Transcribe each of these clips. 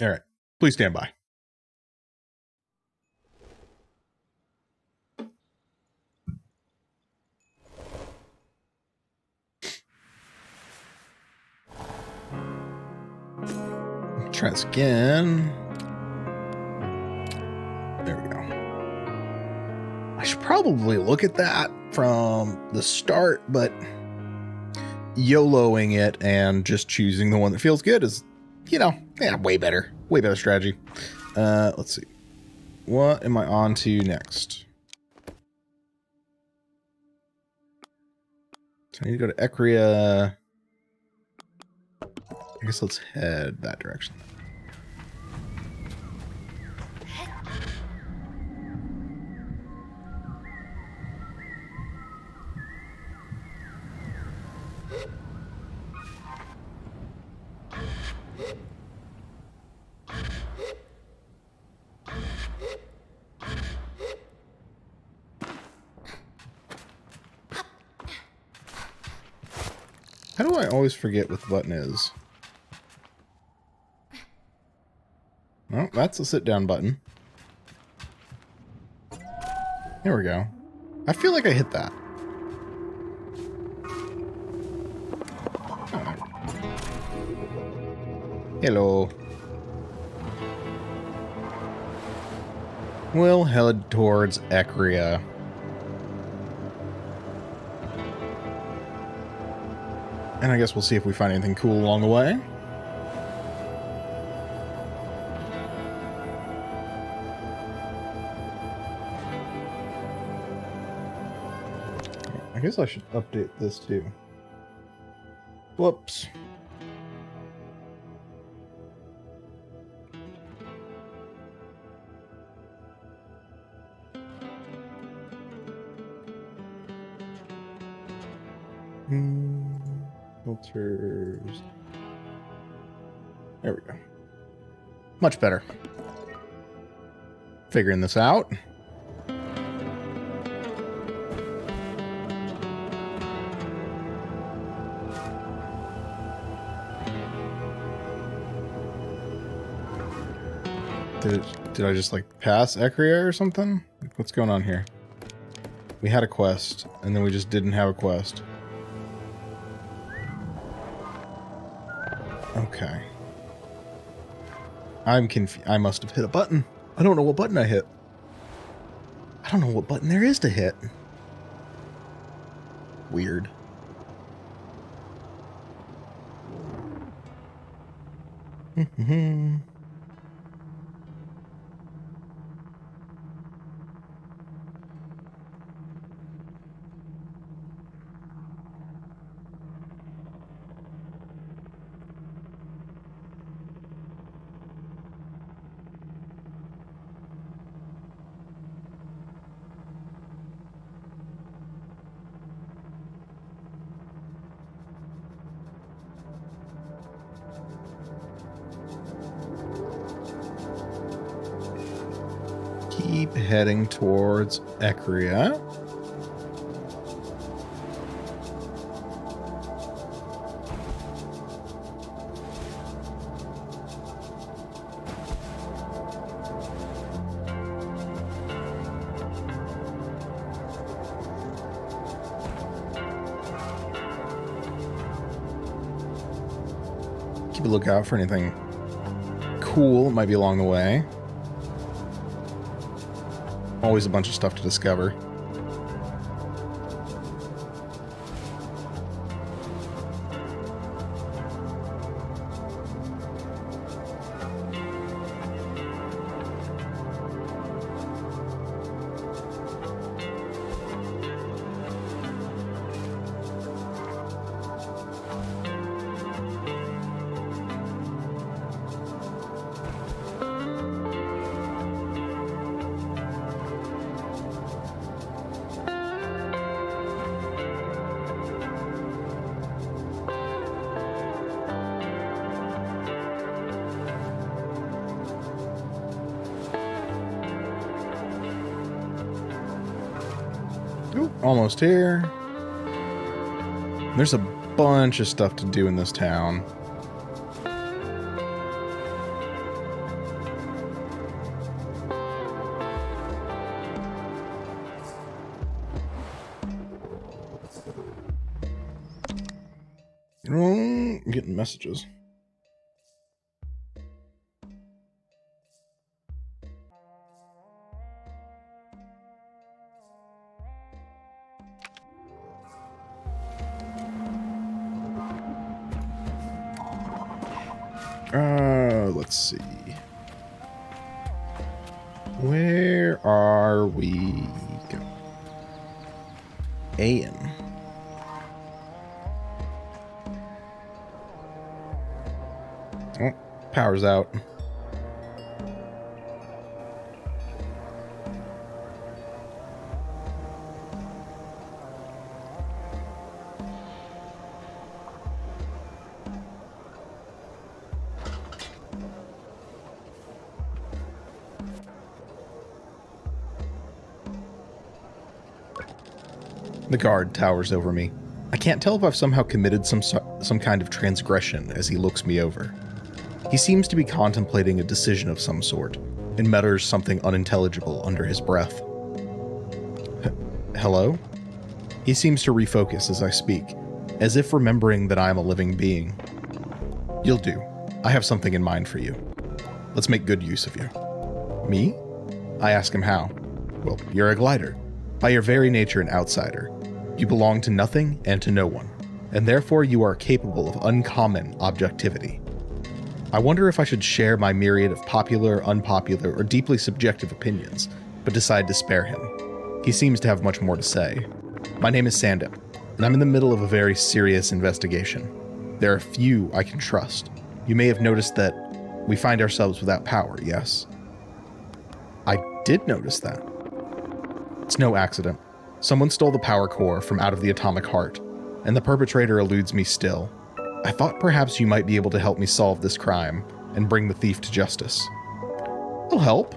All right. Please stand by. Try this again. There we go. I should probably look at that from the start, but YOLOing it and just choosing the one that feels good is, way better. Way better strategy. Let's see. What am I on to next? So I need to go to Ecria. I guess let's head that direction. How do I always forget what the button is? Oh, that's the sit-down button. There we go. I feel like I hit that. Oh. Hello. We'll head towards Ecria. And I guess we'll see if we find anything cool along the way. I guess I should update this too. Whoops. Filters. There we go. Much better. Figuring this out. Did I just like pass Ecria or something? What's going on here? We had a quest and then we just didn't have a quest. Okay. I'm confused. I must have hit a button. I don't know what button I hit. I don't know what button there is to hit. Weird. Keep heading towards Ecria. Keep a lookout for anything cool. Might be along the way. Always a bunch of stuff to discover. Ooh, almost here. There's a bunch of stuff to do in this town. I'm getting messages. Let's see. Where are we going? A.M. Oh, power's out. The guard towers over me. I can't tell if I've somehow committed some kind of transgression as he looks me over. He seems to be contemplating a decision of some sort, and mutters something unintelligible under his breath. Hello? He seems to refocus as I speak, as if remembering that I am a living being. You'll do. I have something in mind for you. Let's make good use of you. Me? I ask him how. Well, you're a glider. By your very nature an outsider. You belong to nothing and to no one, and therefore you are capable of uncommon objectivity. I wonder if I should share my myriad of popular, unpopular, or deeply subjective opinions, but decide to spare him. He seems to have much more to say. My name is Sable, and I'm in the middle of a very serious investigation. There are few I can trust. You may have noticed that we find ourselves without power, yes? I did notice that. It's no accident. Someone stole the power core from out of the atomic heart, and the perpetrator eludes me still. I thought perhaps you might be able to help me solve this crime and bring the thief to justice. I'll help.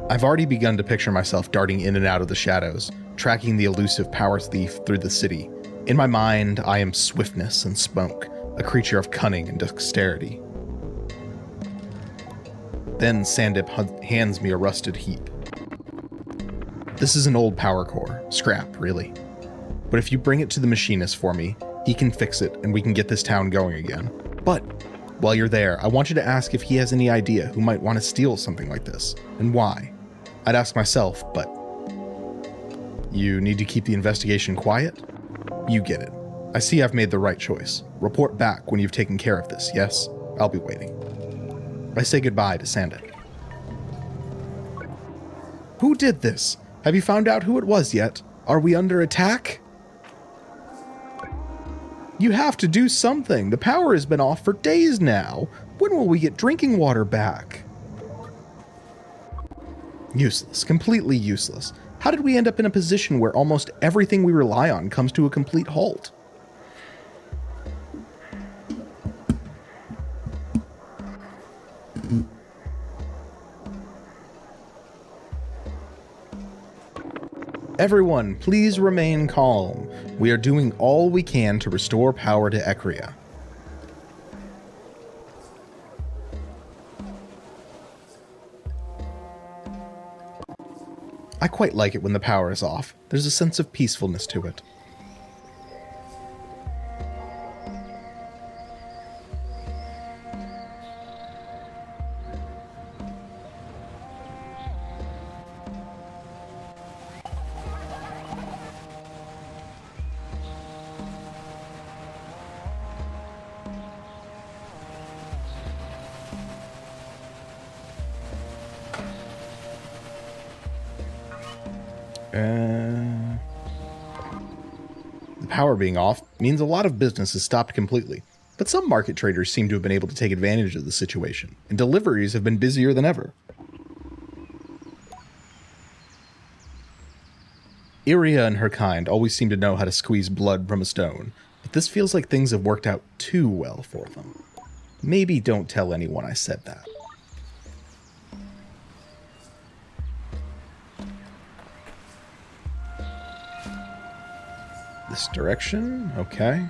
I've already begun to picture myself darting in and out of the shadows, tracking the elusive power thief through the city. In my mind, I am swiftness and smoke, a creature of cunning and dexterity. Then Sandip hands me a rusted heap. This is an old power core, scrap, really. But if you bring it to the machinist for me, he can fix it and we can get this town going again. But while you're there, I want you to ask if he has any idea who might want to steal something like this, and why. I'd ask myself, but... You need to keep the investigation quiet? You get it. I see I've made the right choice. Report back when you've taken care of this, yes? I'll be waiting. I say goodbye to Sandip. Who did this? Have you found out who it was yet? Are we under attack? You have to do something. The power has been off for days now. When will we get drinking water back? Useless. Completely useless. How did we end up in a position where almost everything we rely on comes to a complete halt? Everyone, please remain calm. We are doing all we can to restore power to Ekria. I quite like it when the power is off. There's a sense of peacefulness to it. The power being off means a lot of business has stopped completely, but some market traders seem to have been able to take advantage of the situation, and deliveries have been busier than ever. Iria and her kind always seem to know how to squeeze blood from a stone, but this feels like things have worked out too well for them. Maybe don't tell anyone I said that. This direction, okay.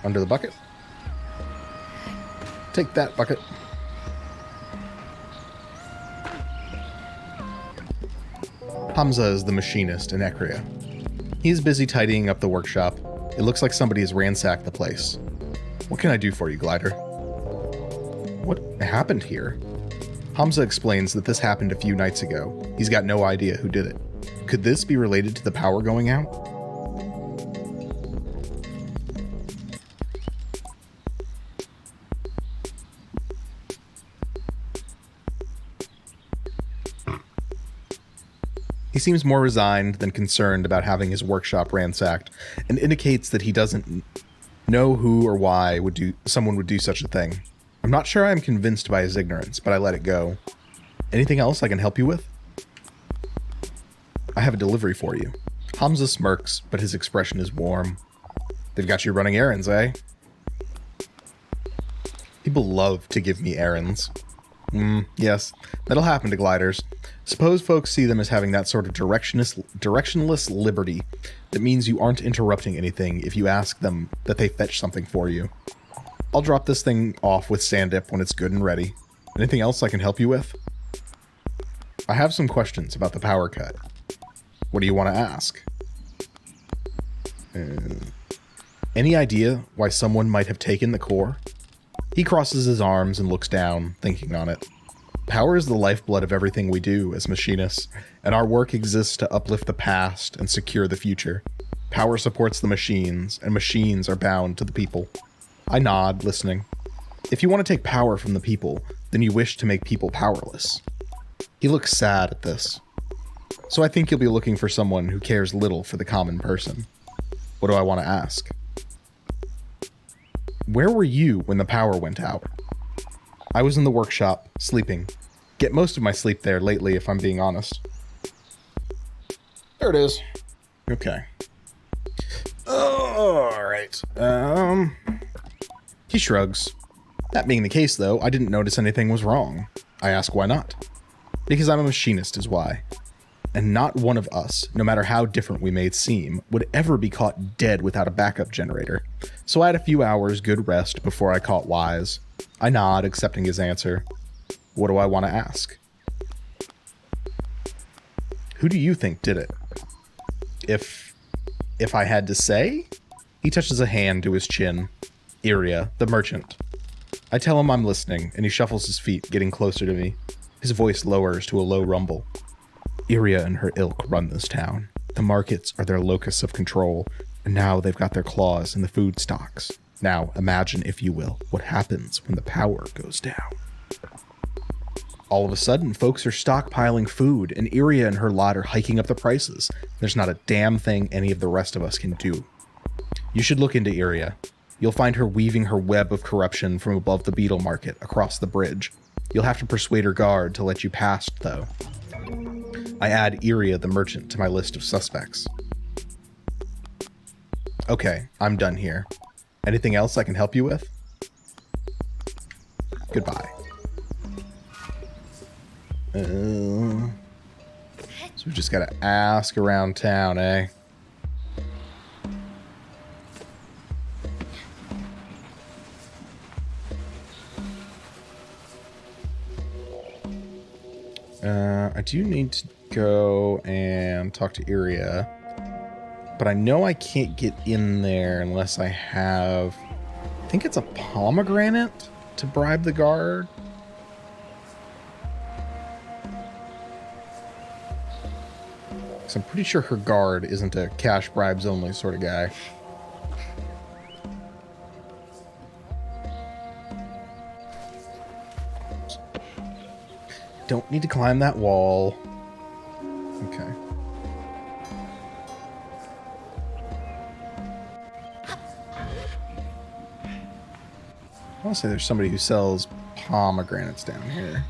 Under the bucket. Take that bucket. Hamza is the machinist in Ekria. He's busy tidying up the workshop. It looks like somebody has ransacked the place. What can I do for you, Glider? What happened here? Hamza explains that this happened a few nights ago. He's got no idea who did it. Could this be related to the power going out? He seems more resigned than concerned about having his workshop ransacked, and indicates that he doesn't know who or why someone would do such a thing. I'm not sure I'm convinced by his ignorance, but I let it go. Anything else I can help you with? I have a delivery for you. Hamza smirks, but his expression is warm. They've got you running errands, eh? People love to give me errands. Yes, that'll happen to gliders. Suppose folks see them as having that sort of directionless liberty that means you aren't interrupting anything if you ask them that they fetch something for you. I'll drop this thing off with Sandip when it's good and ready. Anything else I can help you with? I have some questions about the power cut. What do you want to ask? Any idea why someone might have taken the core? He crosses his arms and looks down, thinking on it. Power is the lifeblood of everything we do as machinists, and our work exists to uplift the past and secure the future. Power supports the machines, and machines are bound to the people. I nod, listening. If you want to take power from the people, then you wish to make people powerless. He looks sad at this. So I think you'll be looking for someone who cares little for the common person. What do I want to ask? Where were you when the power went out? I was in the workshop, sleeping. Get most of my sleep there lately, if I'm being honest. There it is. Okay. Alright. He shrugs. That being the case, though, I didn't notice anything was wrong. I ask why not. Because I'm a machinist is why. And not one of us, no matter how different we may seem, would ever be caught dead without a backup generator. So I had a few hours good rest before I caught wise. I nod, accepting his answer. What do I want to ask? Who do you think did it? If I had to say? He touches a hand to his chin. Iria, the merchant. I tell him I'm listening, and he shuffles his feet, getting closer to me. His voice lowers to a low rumble. Iria and her ilk run this town. The markets are their locus of control, and now they've got their claws in the food stocks. Now, imagine, if you will, what happens when the power goes down. All of a sudden, folks are stockpiling food, and Iria and her lot are hiking up the prices. There's not a damn thing any of the rest of us can do. You should look into Iria. You'll find her weaving her web of corruption from above the beetle market across the bridge. You'll have to persuade her guard to let you past, though. I add Iria the merchant to my list of suspects. Okay, I'm done here. Anything else I can help you with? Goodbye. So we just gotta ask around town, eh? I do need to go and talk to Iria, but I know I can't get in there unless I have, I think it's a pomegranate to bribe the guard. So I'm pretty sure her guard isn't a cash bribes only sort of guy. Don't need to climb that wall. Okay. I want to say there's somebody who sells pomegranates down here.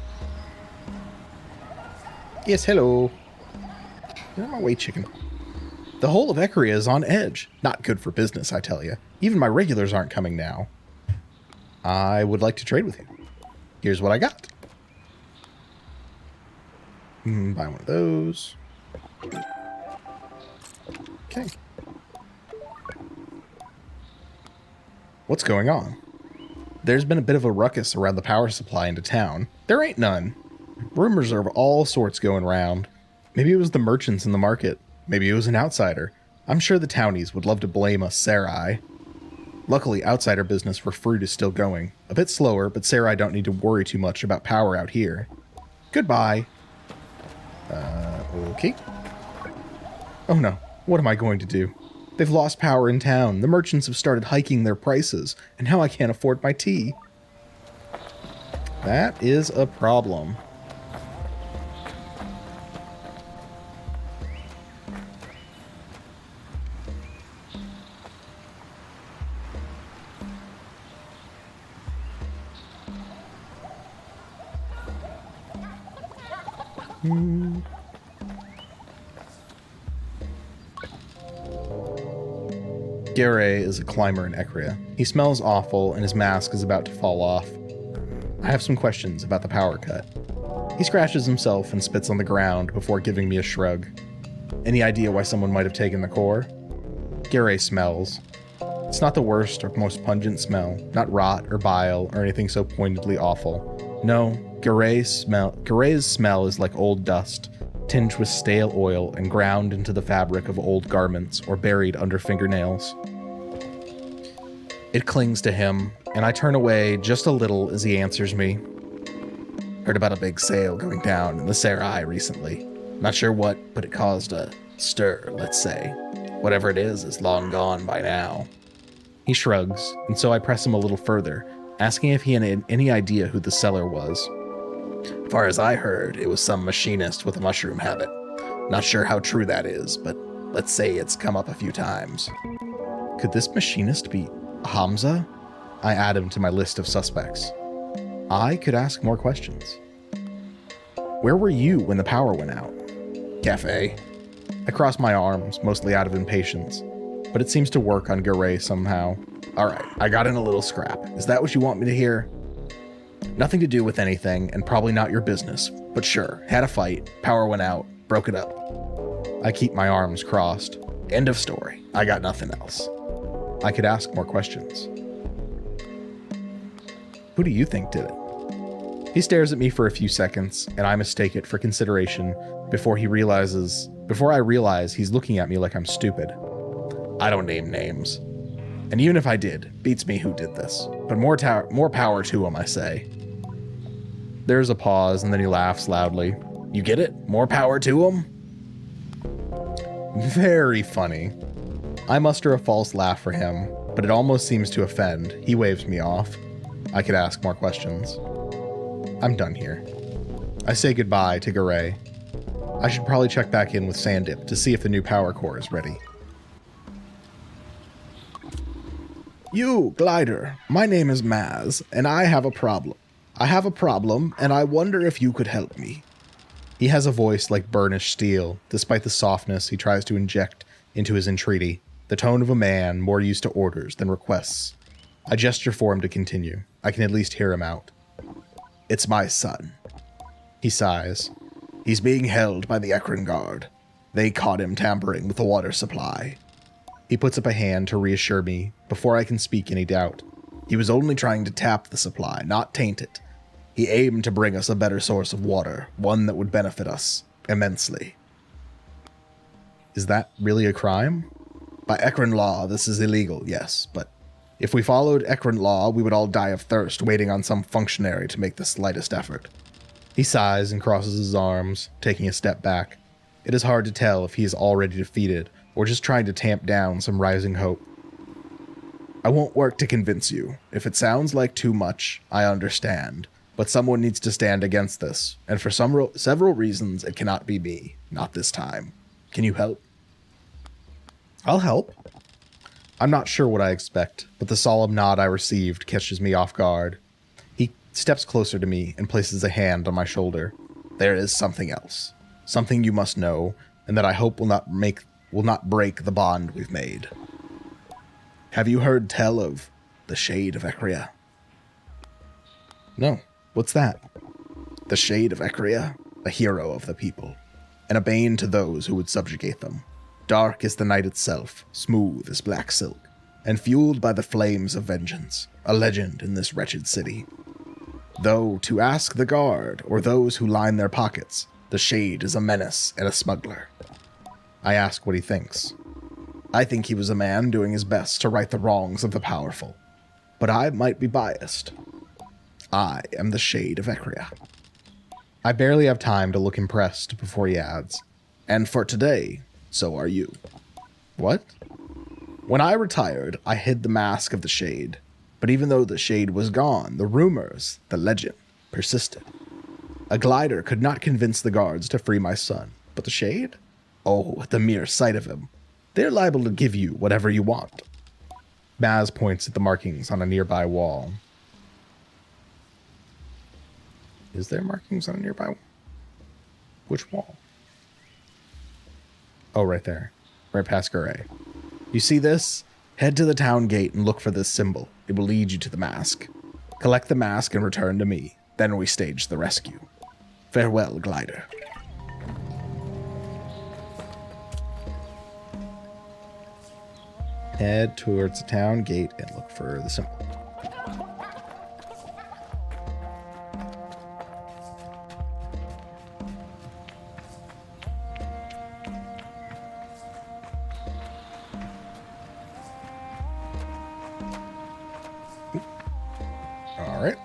Yes, hello. Get out of my way, chicken. The whole of Ekria is on edge. Not good for business, I tell you. Even my regulars aren't coming now. I would like to trade with you. Here's what I got. Buy one of those. Okay. What's going on? There's been a bit of a ruckus around the power supply into town. There ain't none. Rumors of all sorts going round. Maybe it was the merchants in the market. Maybe it was an outsider. I'm sure the townies would love to blame us Sarai. Luckily, outsider business for fruit is still going. A bit slower, but Sarai don't need to worry too much about power out here. Goodbye. Okay. Oh no, what am I going to do? They've lost power in town. The merchants have started hiking their prices, and now I can't afford my tea. That is a problem. Garay is a climber in Ekria. He smells awful and his mask is about to fall off. I have some questions about the power cut. He scratches himself and spits on the ground before giving me a shrug. Any idea why someone might have taken the core? Garay smells. It's not the worst or most pungent smell, not rot or bile or anything so pointedly awful. No, Garay's smell is like old dust, tinged with stale oil and ground into the fabric of old garments or buried under fingernails. It clings to him, and I turn away just a little as he answers me. Heard about a big sale going down in the Sarai recently. Not sure what, but it caused a stir, let's say. Whatever it is long gone by now. He shrugs, and so I press him a little further, asking if he had any idea who the seller was. Far as I heard, it was some machinist with a mushroom habit. Not sure how true that is, but let's say it's come up a few times. Could this machinist be Hamza? I add him to my list of suspects. I could ask more questions. Where were you when the power went out? Cafe. I cross my arms, mostly out of impatience, but it seems to work on Garay somehow. Alright, I got in a little scrap. Is that what you want me to hear? Nothing to do with anything, and probably not your business, but sure, had a fight, power went out, broke it up. I keep my arms crossed. End of story. I got nothing else. I could ask more questions. Who do you think did it? He stares at me for a few seconds, and I mistake it for consideration before I realize he's looking at me like I'm stupid. I don't name names. And even if I did, beats me who did this. But more power to him, I say. There's a pause, and then he laughs loudly. You get it? More power to him? Very funny. I muster a false laugh for him, but it almost seems to offend. He waves me off. I could ask more questions. I'm done here. I say goodbye to Garay. I should probably check back in with Sandip to see if the new power core is ready. You, Glider, my name is Maz, and I have a problem. And I wonder if you could help me. He has a voice like burnished steel, despite the softness he tries to inject into his entreaty, the tone of a man more used to orders than requests. I gesture for him to continue. I can at least hear him out. It's my son. He sighs. He's being held by the Ekron Guard. They caught him tampering with the water supply. He puts up a hand to reassure me before I can speak any doubt. He was only trying to tap the supply, not taint it. He aimed to bring us a better source of water, one that would benefit us immensely. Is that really a crime? By Ekron law, this is illegal, yes, but if we followed Ekron law, we would all die of thirst waiting on some functionary to make the slightest effort. He sighs and crosses his arms, taking a step back. It is hard to tell if he is already defeated or just trying to tamp down some rising hope. I won't work to convince you. If it sounds like too much, I understand. But someone needs to stand against this, and for several reasons, it cannot be me. Not this time. Can you help? I'll help. I'm not sure what I expect, but the solemn nod I received catches me off guard. He steps closer to me and places a hand on my shoulder. There is something else. Something you must know, and that I hope will not break the bond we've made. Have you heard tell of the Shade of Ekria? No. What's that? The Shade of Ekria, a hero of the people, and a bane to those who would subjugate them. Dark as the night itself, smooth as black silk, and fueled by the flames of vengeance, a legend in this wretched city. Though, to ask the guard, or those who line their pockets, The Shade is a menace and a smuggler. I ask what he thinks. I think he was a man doing his best to right the wrongs of the powerful, but I might be biased. I am the Shade of Ecria. I barely have time to look impressed before he adds, and for today, so are you. What? When I retired, I hid the mask of the Shade, but even though the Shade was gone, the rumors, the legend, persisted. A glider could not convince the guards to free my son, but the Shade? Oh, at the mere sight of him. They're liable to give you whatever you want. Maz points at the markings on a nearby wall. Is there markings on a nearby wall? Which wall? Oh, right there. Right past Garay. You see this? Head to the town gate and look for this symbol. It will lead you to the mask. Collect the mask and return to me. Then we stage the rescue. Farewell, glider. Head towards the town gate and look for the symbol. All right.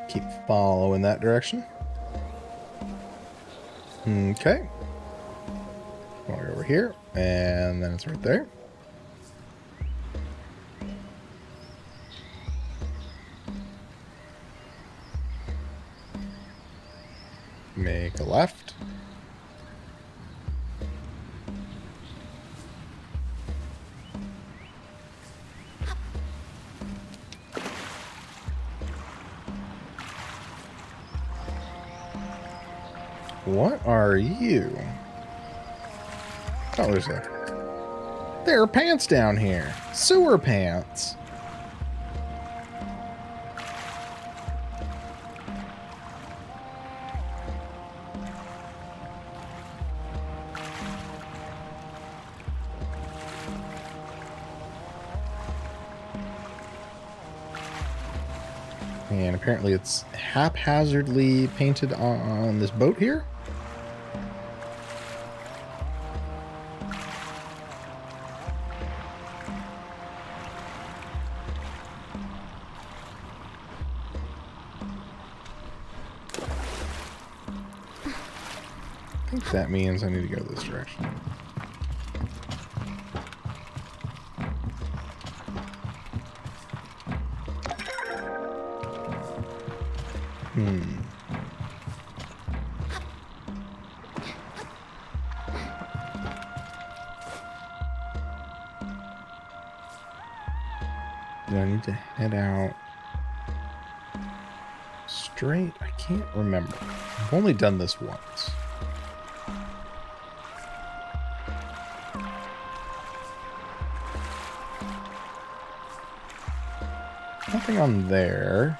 Keep following that direction. Okay. Going over here, and then it's right there. Make a left. What are you? Oh, there are pants down here. Sewer pants. And apparently it's haphazardly painted on this boat here. I think that means I need to go this direction. Do I need to head out straight? I can't remember. I've only done this once. Nothing on there.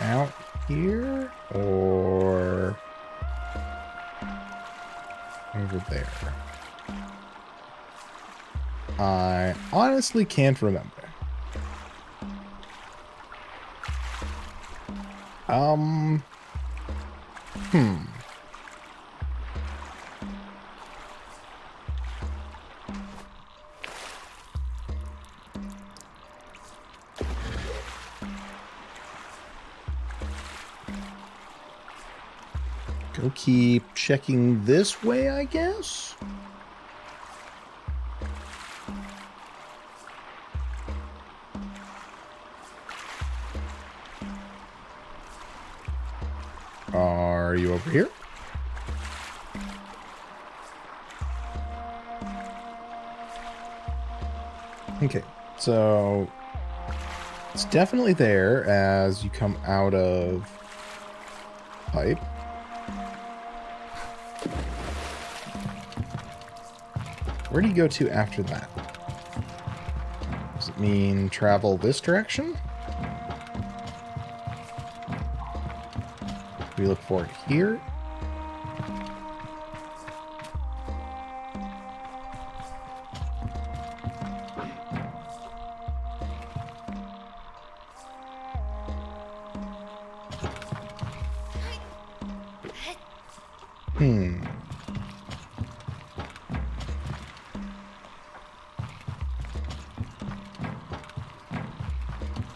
Out here or over there? I honestly can't remember. Go keep checking this way, I guess? Are you over here? Okay, so it's definitely there as you come out of pipe. Where do you go to after that? Does it mean travel this direction? We look for it here.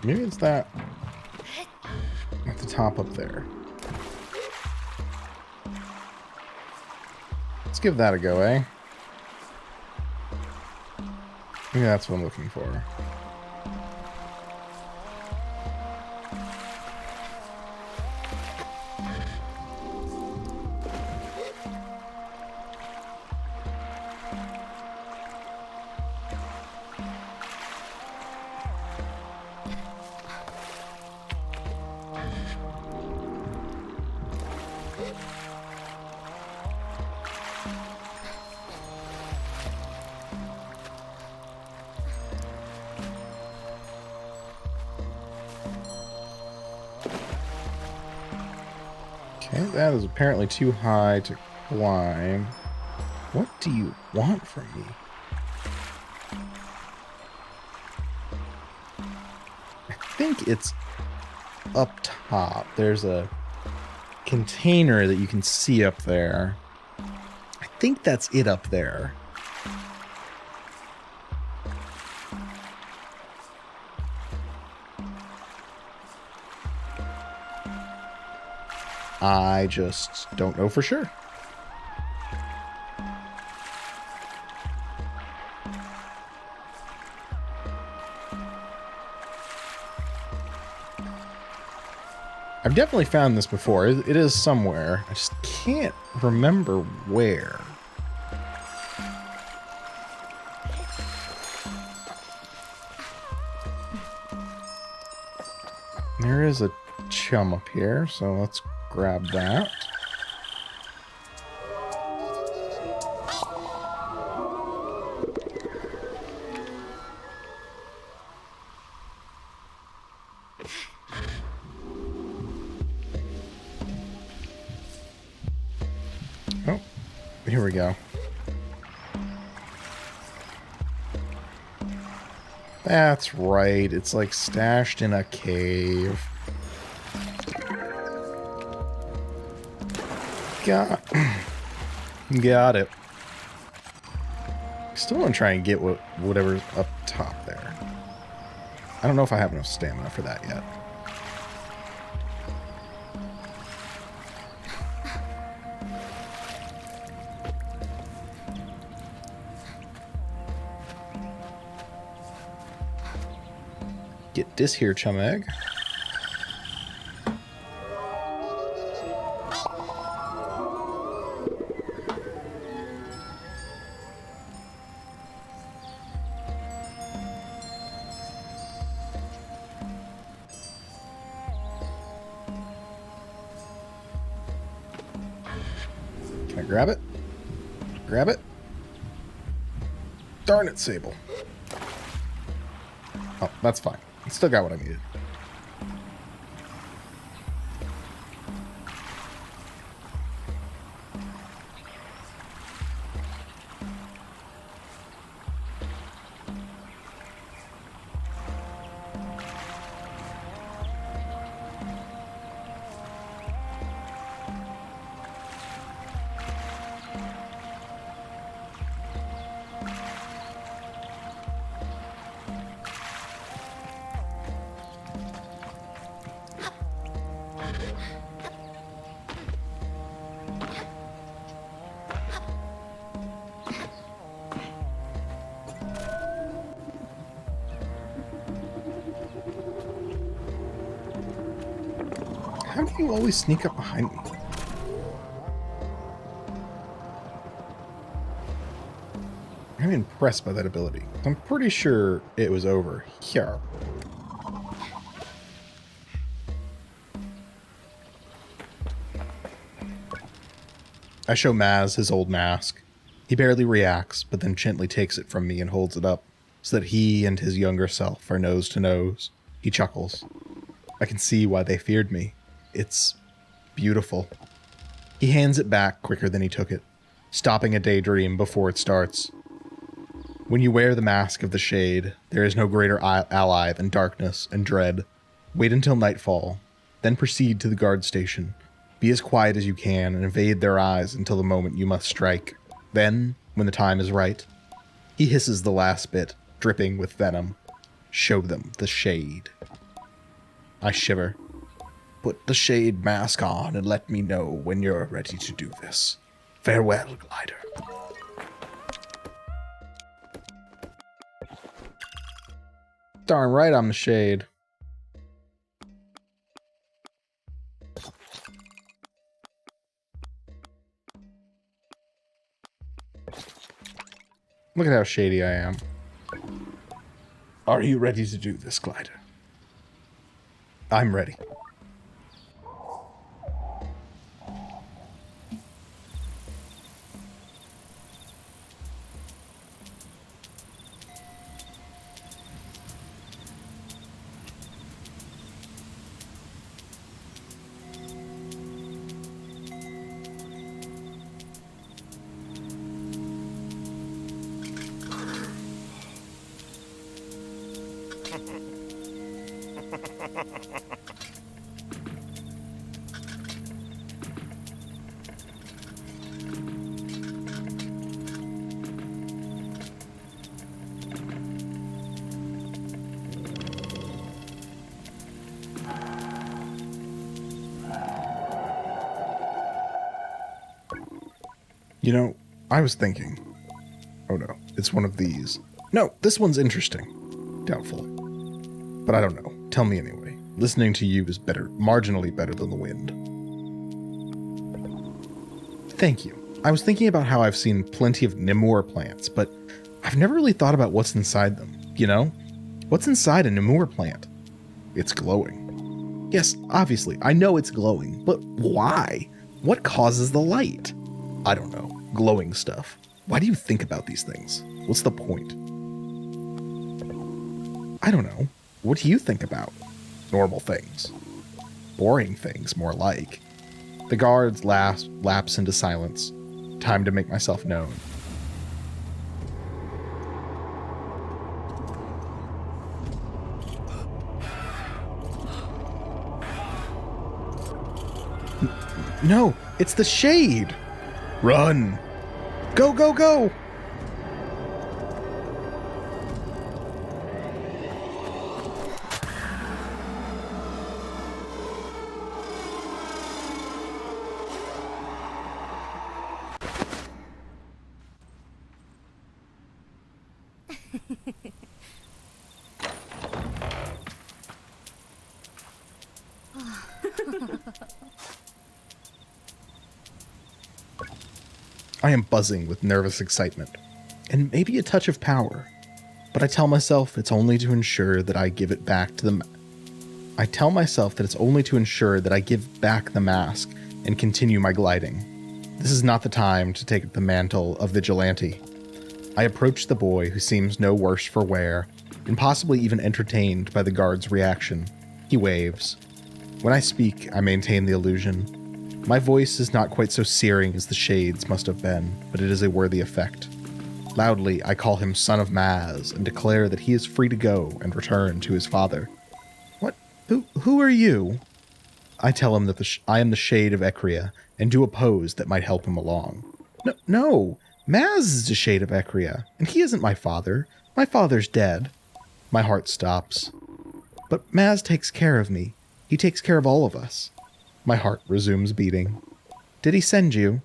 Maybe it's that at the top up there. Let's give that a go, eh? Maybe that's what I'm looking for. Okay, that is apparently too high to climb. What do you want from me? I think it's up top. There's a container that you can see up there. I think that's it up there. I just don't know for sure. I've definitely found this before. It is somewhere. I just can't remember where. There is a chum up here, so let's grab that. Oh, here we go. That's right. It's like stashed in a cave. Got it. Still want to try and get whatever's up top there. I don't know if I have enough stamina for that yet. Get this here chum egg. Can I grab it? Grab it? Darn it, Sable. Oh, that's fine. I still got what I needed. How do you always sneak up behind me? I'm impressed by that ability. I'm pretty sure it was over here. I show Maz his old mask. He barely reacts, but then gently takes it from me and holds it up so that he and his younger self are nose to nose. He chuckles. I can see why they feared me. It's beautiful. He hands it back quicker than he took it, stopping a daydream before it starts. When you wear the mask of the shade, there is no greater ally than darkness and dread. Wait until nightfall, then proceed to the guard station. Be as quiet as you can and evade their eyes until the moment you must strike. Then, when the time is right, he hisses the last bit, dripping with venom. Show them the shade. I shiver. Put the shade mask on and let me know when you're ready to do this. Farewell, glider. Darn right I'm the shade. Look at how shady I am. Are you ready to do this, glider? I'm ready. You know, I was thinking. Oh no, it's one of these. No, this one's interesting. Doubtful. But I don't know. Tell me anyway. Listening to you is better, marginally better than the wind. Thank you. I was thinking about how I've seen plenty of Nimur plants, but I've never really thought about what's inside them, you know? What's inside a Nimur plant? It's glowing. Yes, obviously, I know it's glowing, but why? What causes the light? I don't know. Glowing stuff. Why do you think about these things? What's the point? I don't know. What do you think about? Normal things. Boring things, more like. The guards lapse into silence. Time to make myself known. No, it's the shade! Run! Go, go, go! I am buzzing with nervous excitement, and maybe a touch of power, but I tell myself it's only to ensure that I give it back to the mask and continue my gliding. This is not the time to take the mantle of vigilante. I approach the boy, who seems no worse for wear, and possibly even entertained by the guard's reaction. He waves. When I speak, I maintain the illusion. My voice is not quite so searing as the shade's must have been, but it is a worthy effect. Loudly, I call him Son of Maz and declare that he is free to go and return to his father. What? Who are you? I tell him that I am the Shade of Ecria and do a pose that might help him along. No, Maz is the Shade of Ecria, and he isn't my father. My father's dead. My heart stops. But Maz takes care of me. He takes care of all of us. My heart resumes beating. Did he send you?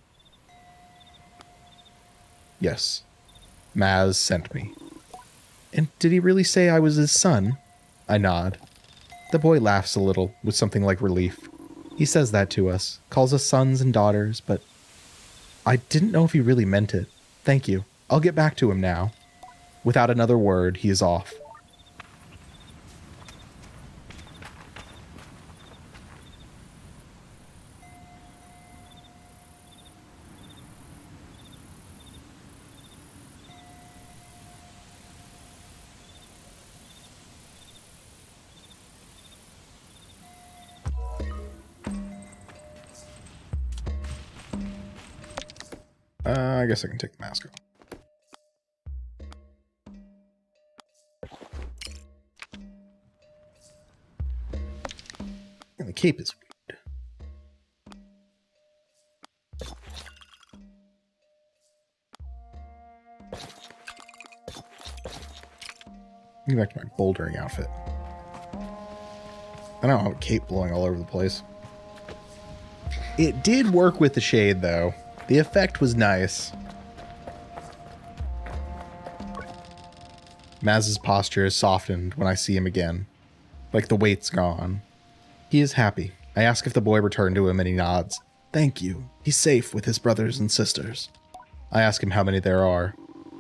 Yes. Maz sent me. And did he really say I was his son? I nod. The boy laughs a little, with something like relief. He says that to us, calls us sons and daughters, but I didn't know if he really meant it. Thank you. I'll get back to him now. Without another word, he is off. I guess I can take the mask off. And the cape is weird. Get back to my bouldering outfit. I don't have a cape blowing all over the place. It did work with the shade, though. The effect was nice. Maz's posture is softened when I see him again. Like the weight's gone. He is happy. I ask if the boy returned to him, and he nods. Thank you. He's safe with his brothers and sisters. I ask him how many there are.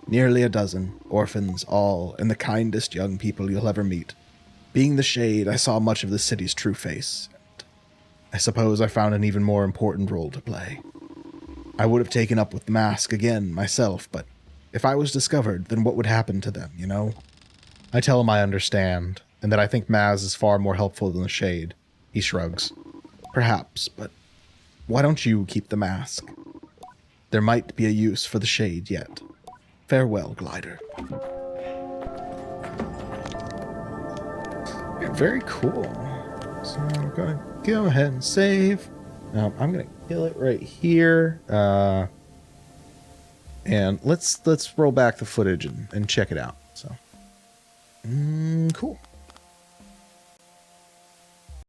Nearly a dozen, orphans, all, and the kindest young people you'll ever meet. Being the Shade, I saw much of the city's true face, and I suppose I found an even more important role to play. I would have taken up with the mask again myself, but if I was discovered, then what would happen to them, you know? I tell him I understand, and that I think Maz is far more helpful than the Shade. He shrugs. Perhaps, but why don't you keep the mask? There might be a use for the Shade yet. Farewell, Glider. Yeah, very cool. So I'm going to go ahead and save. I'm going to kill it right here. And let's roll back the footage and check it out. So, cool.